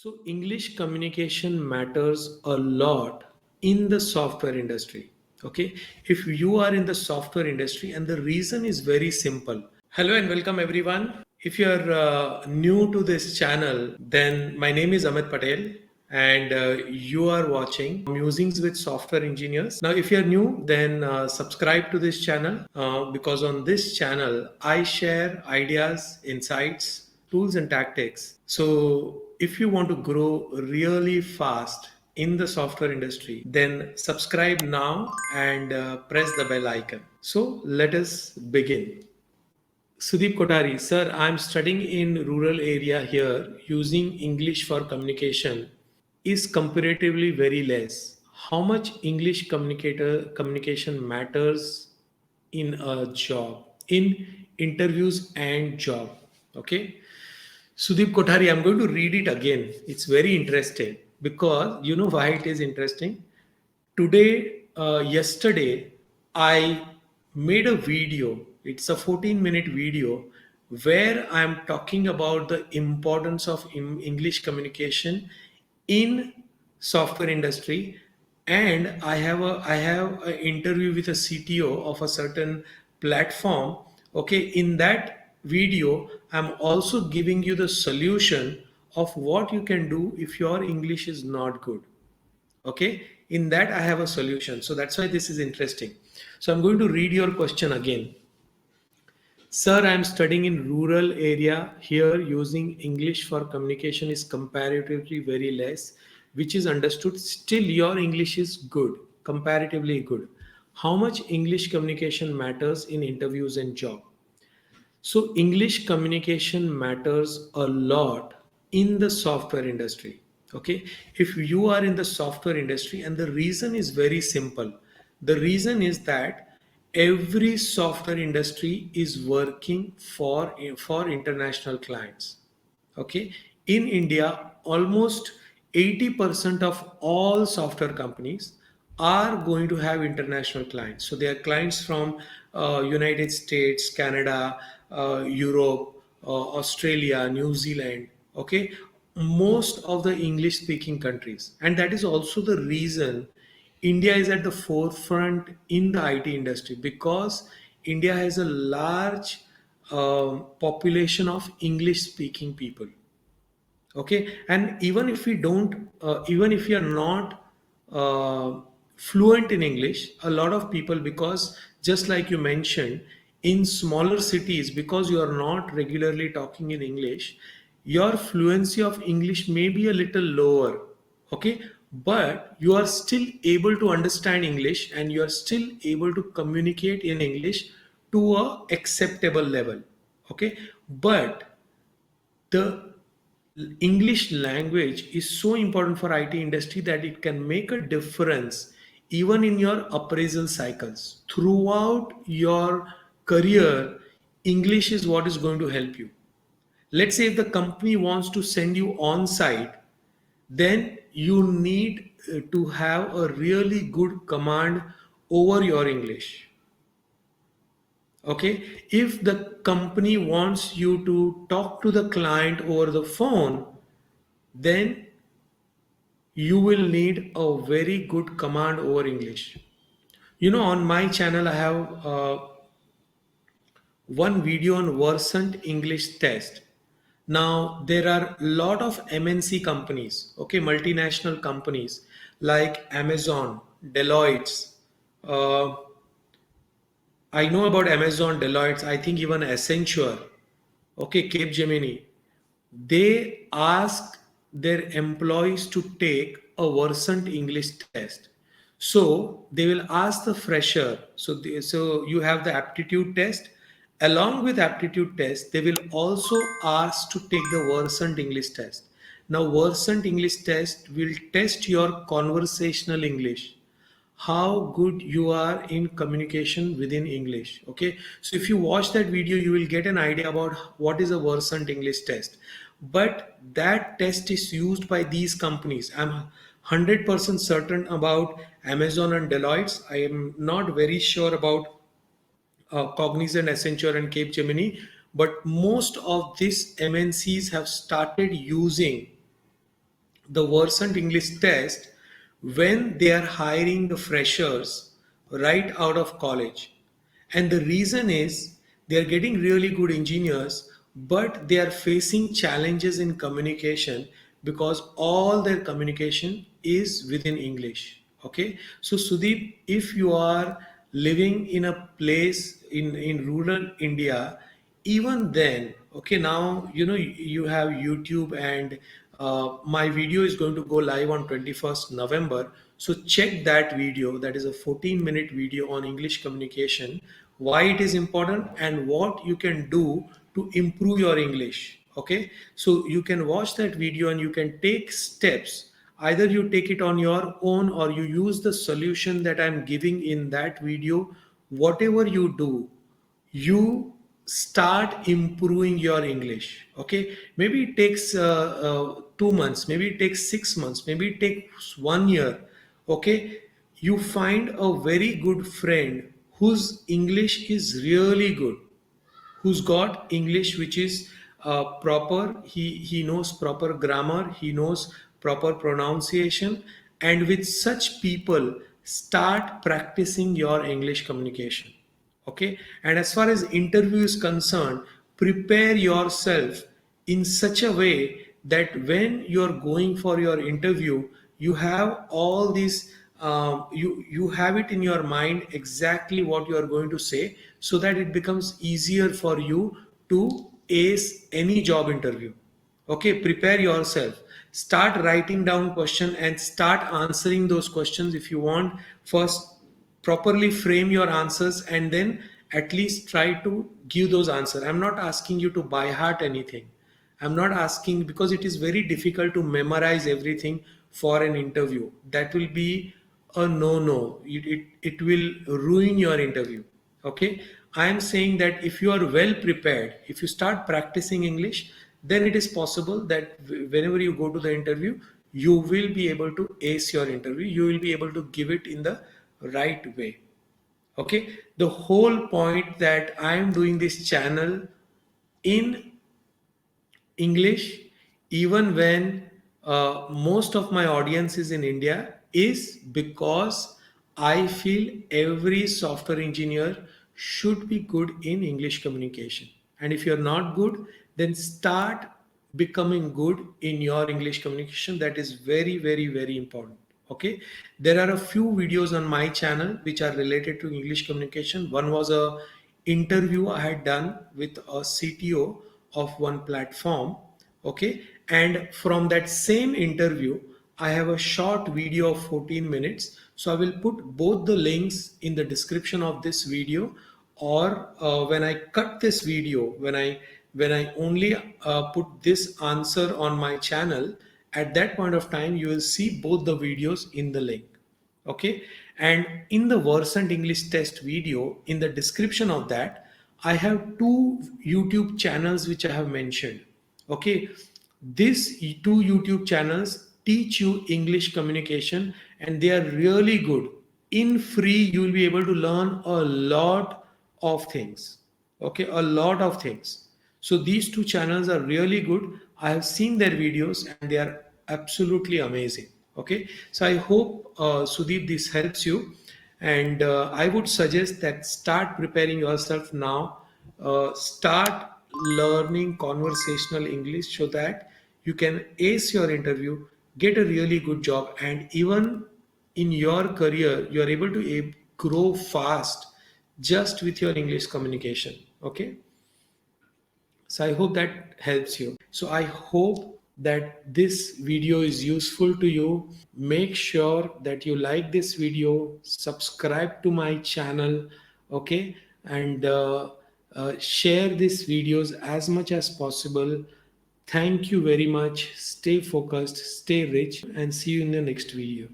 So, English communication matters a lot in the software industry. Okay, if you are in the software industry, and the reason is very simple. Hello and welcome everyone. If you're new to this channel, then my name is Amit Patel and you are watching Musings with Software Engineers. Now, if you're new, then subscribe to this channel because on this channel, I share ideas, insights, tools, and tactics. So, if you want to grow really fast in the software industry, then subscribe now and press the bell icon. So, let us begin. Sudeep Kotari, sir, I'm studying in rural area here using English for communication is comparatively very less. How much English communication matters in a job, in interviews and job? Okay. Sudeep Kothari, I'm going to read it again. It's very interesting because you know why it is interesting. Yesterday, I made a video. It's a 14-minute video where I'm talking about the importance of English communication in software industry, and I have an interview with a CTO of a certain platform. Okay, in that video, I'm also giving you the solution of what you can do if your English is not good. Okay, in that I have a solution, so that's why this is interesting. So I'm going to read your question again. Sir, I am studying in rural area here using English for communication is comparatively very less, which is understood. Still your English is good, comparatively good. How much English communication matters in interviews and job? So, English communication matters a lot in the software industry. Okay, if you are in the software industry, and the reason is very simple, the reason is that every software industry is working for international clients. Okay, in India, almost 80% of all software companies are going to have international clients. So they are clients from United States, Canada, Europe, Australia, New Zealand. Okay, most of the English speaking countries, and that is also the reason India is at the forefront in the IT industry, because India has a large population of English speaking people. Okay, and even if we don't even if we are not fluent in English, a lot of people, because just like you mentioned, in smaller cities, because you are not regularly talking in English, your fluency of English may be a little lower. Okay, but you are still able to understand English and you are still able to communicate in English to a acceptable level. Okay, but the English language is so important for IT industry that it can make a difference even in your appraisal cycles. Throughout your career, English is what is going to help you. Let's say if the company wants to send you on site, then you need to have a really good command over your English. Okay, if the company wants you to talk to the client over the phone, then you will need a very good command over English. You know, on my channel, I have one video on Versant English test. Now, there are a lot of MNC companies, okay, multinational companies like Amazon, Deloitte. Uh, I know about Amazon, Deloitte, I think even Accenture, okay, Cape Gemini. They ask their employees to take a Versant English test. So they will ask the fresher. So you have the aptitude test. Along with aptitude test, they will also ask to take the Versant English test. Now, Versant English test will test your conversational English, how good you are in communication within English. Okay, so if you watch that video, you will get an idea about what is a Versant English test. But that test is used by these companies. I'm 100% certain about Amazon and Deloitte. I am not very sure about Cognizant, Accenture, and Cape Gemini, but most of these MNCs have started using the Versant English test when they are hiring the freshers right out of college. And the reason is they are getting really good engineers, but they are facing challenges in communication because all their communication is within English. Okay. So, Sudeep, if you are living in a place in rural India, even then, okay, now you have YouTube, and my video is going to go live on 21st November. So check that video. That is a 14-minute video on English communication, why it is important and what you can do to improve your English. Okay, so you can watch that video and you can take steps. Either you take it on your own or you use the solution that I'm giving in that video. Whatever you do, you start improving your English. Okay, maybe it takes 2 months, maybe it takes 6 months, maybe it takes 1 year. Okay, you find a very good friend whose English is really good, who's got English which is proper. He knows proper grammar, he knows proper pronunciation, and with such people, start practicing your English communication. Okay, and as far as interview is concerned, prepare yourself in such a way that when you're going for your interview, you have all these you have it in your mind exactly what you are going to say, so that it becomes easier for you to ace any job interview. Okay, prepare yourself, start writing down question and start answering those questions. If you want, first properly frame your answers and then at least try to give those answers. I'm not asking you to by heart anything. I'm not asking, because it is very difficult to memorize everything for an interview. That will be a no. It will ruin your interview. Okay. I am saying that if you are well prepared, if you start practicing English, then it is possible that whenever you go to the interview, you will be able to ace your interview. You will be able to give it in the right way. Okay. The whole point that I am doing this channel in English, even when most of my audience is in India, is because I feel every software engineer should be good in English communication. And if you're not good, then start becoming good in your English communication. That is very, very, very important. Okay, there are a few videos on my channel which are related to English communication. One was a interview I had done with a CTO of one platform. Okay, and from that same interview I have a short video of 14 minutes. So I will put both the links in the description of this video, or when I cut this video, when I only put this answer on my channel, at that point of time you will see both the videos in the link. Okay, and in the Versant English test video, in the description of that, I have two YouTube channels which I have mentioned. Okay, these two YouTube channels teach you English communication, and they are really good. In free, you will be able to learn a lot of things. Okay, a lot of things. So these two channels are really good. I have seen their videos and they are absolutely amazing. Okay, so I hope Sudeep, this helps you, and I would suggest that start preparing yourself now. Start learning conversational English so that you can ace your interview, get a really good job, and even in your career you are able to grow fast just with your English communication. Okay, so I hope that helps you. So I hope that this video is useful to you. Make sure that you like this video, subscribe to my channel, okay, and share these videos as much as possible. Thank you very much. Stay focused, stay rich, and see you in the next video.